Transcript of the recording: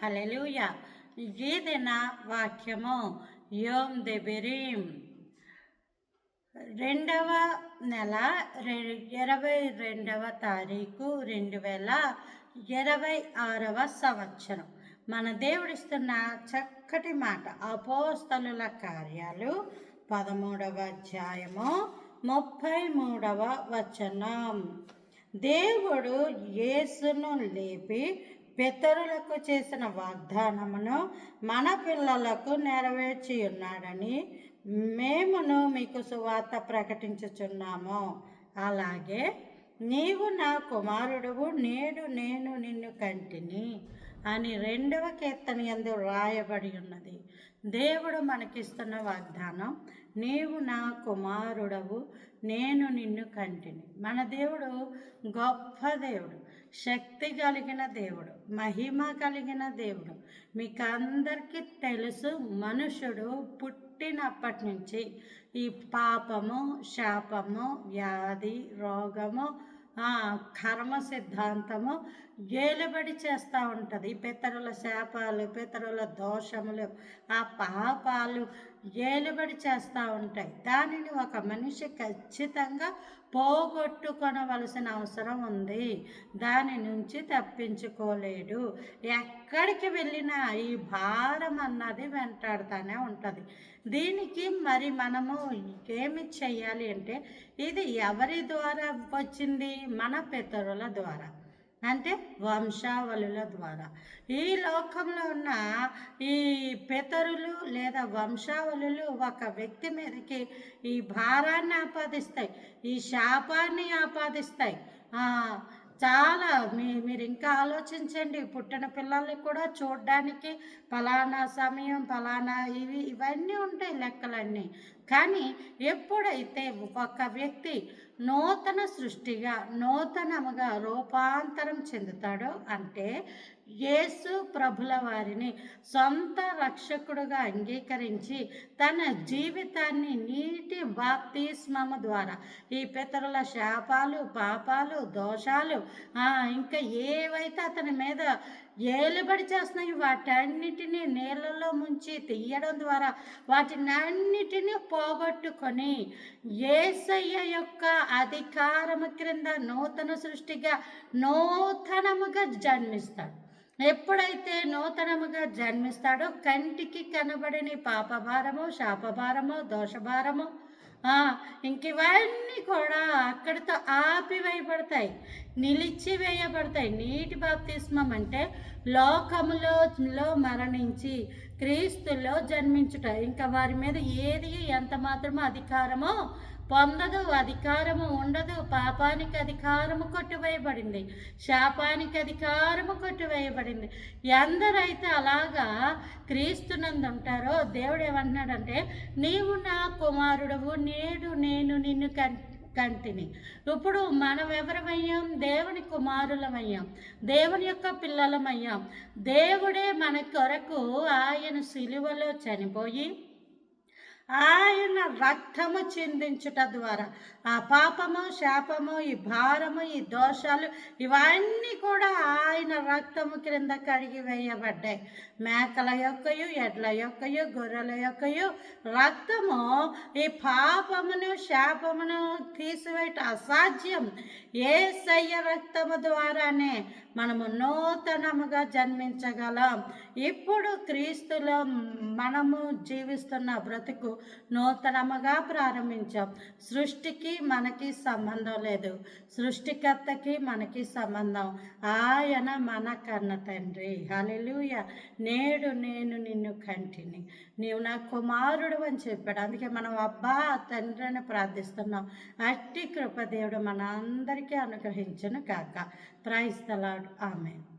హల్లెలూయా. ఈ దిన వాక్యము యోం దెబిరీం 2వ నెల 22వ తారీఖు 2026వ సంవత్సరం. మన దేవుడిస్తున్న చక్కటి మాట అపోస్తలుల కార్యాలు 13వ అధ్యాయము 33వ వచనం. దేవుడు యేసును లేపి పితరులకు చేసిన వాగ్దానమును మన పిల్లలకు నెరవేర్చి ఉన్నాడని మేమును మీకు సువార్త ప్రకటించుచున్నాము. అలాగే నీవు నా కుమారుడువు, నేడు నేను నిన్ను కంటిని అని 2వ కీర్తన యందు రాయబడి ఉన్నది. దేవుడు మనకిస్తున్న వాగ్దానం, నీవు నా కుమారుడవు, నేను నిన్ను కంటిని. మన దేవుడు గొప్ప దేవుడు, శక్తి కలిగిన దేవుడు, మహిమ కలిగిన దేవుడు. మీకు అందరికీ తెలుసు, మనుషుడు పుట్టినప్పటి నుంచి ఈ పాపము, శాపము, వ్యాధి, రోగము, కర్మ సిద్ధాంతము ఏలుబడి చేస్తూ ఉంటుంది. పితరుల శాపాలు, పితరుల దోషములు, ఆ పాపాలు ఏలుబడి చేస్తూ ఉంటాయి. దానిని ఒక మనిషి ఖచ్చితంగా పోగొట్టుకొనవలసిన అవసరం ఉంది. దాని నుంచి తప్పించుకోలేడు. ఎక్కడికి వెళ్ళినా ఈ భారం అన్నది వెంటాడుతూనే ఉంటుంది. దీనికి మరి మనము ఏమి చెయ్యాలి అంటే, ఇది ఎవరి ద్వారా వచ్చింది? మన పితరుల ద్వారా, అంటే వంశావళుల ద్వారా. ఈ లోకంలో ఉన్న ఈ పితరులు లేదా వంశావళులు ఒక వ్యక్తి మీదకి ఈ భారాన్ని ఆపాదిస్తాయి, ఈ శాపాన్ని ఆపాదిస్తాయి. చాలా మీరు ఇంకా ఆలోచించండి. పుట్టిన పిల్లల్ని కూడా చూడడానికి ఫలానా సమయం, ఫలానా ఇవన్నీ ఉంటాయి లెక్కలన్నీ. కానీ ఎప్పుడైతే ఒక వ్యక్తి నూతన సృష్టిగా, నూతనముగా రూపాంతరం చెందుతాడో, అంటే యేసు ప్రభుల వారిని సొంత రక్షకుడుగా అంగీకరించి తన జీవితాన్ని నీటి బాప్తిస్మము ద్వారా ఈ పితరుల శాపాలు, పాపాలు, దోషాలు, ఇంకా ఏవైతే అతని మీద ఏలుబడి చేస్తున్నాయి వాటన్నిటినీ నీళ్ళలో ముంచి తీయడం ద్వారా వాటిని అన్నిటినీ పోగొట్టుకొని యేసయ్య యొక్క అధికారము క్రింద నూతన సృష్టిగా నూతనముగా జన్మిస్తాడు. ఎప్పుడైతే నూతనముగా జన్మిస్తాడో కంటికి కనబడని పాపభారము, శాపభారము, దోషభారము, ఇంకివన్నీ కూడా అక్కడితో ఆపివేయబడతాయి, నిలిచివేయబడతాయి. నీటి బాప్తిస్మం అంటే లోకములో మరణించి క్రీస్తులో జన్మించుట. ఇంకా వారి మీద ఏది ఎంత మాత్రమో అధికారమో పొందదు, అధికారము ఉండదు. పాపానికి అధికారము కొట్టివేయబడింది, శాపానికి అధికారము కొట్టివేయబడింది. ఎందరైతే అలాగా క్రీస్తునందు ఉంటారో దేవుడు ఏమంటున్నాడంటే, నీవు నా కుమారుడవు, నేడు నేను నిన్ను కంటిని. ఇప్పుడు మనం ఎవరమయ్యాం? దేవుని కుమారులమయ్యాం, దేవుని యొక్క పిల్లలమయ్యాం. దేవుడే మన కొరకు ఆయన సిలువలో చనిపోయి ఆయన రక్తము చిందించుట ద్వారా ఆ పాపము, శాపము, ఈ భారము, ఈ దోషాలు ఇవన్నీ కూడా ఆయన రక్తము క్రింద కడిగి వేయబడ్డాయి. మేకల యొక్కయు, ఎడ్ల యొక్కయు, గొర్రెల యొక్కయు రక్తము ఈ పాపమును, శాపమును తీసివేయట అసాధ్యం. యేసయ్య రక్తము ద్వారానే మనము నూతనముగా జన్మించగలం. ఇప్పుడు క్రీస్తులో మనము జీవిస్తున్న బ్రతుకు నూతనముగా ప్రారంభించాం. సృష్టికి మనకి సంబంధం లేదు, సృష్టికర్తకి మనకి సంబంధం. ఆయన మన కన్న తండ్రి. హల్లెలూయా. నేడు నేను నిన్ను కంటిని, నీవు నా కుమారుడు అని చెప్పాడు. అందుకే మనం అబ్బా తండ్రి అని ప్రార్థిస్తున్నాం. అట్టి కృప దేవుడు మన అందరికీ అనుగ్రహించును కాక. Praise the Lord. ఆమేన్.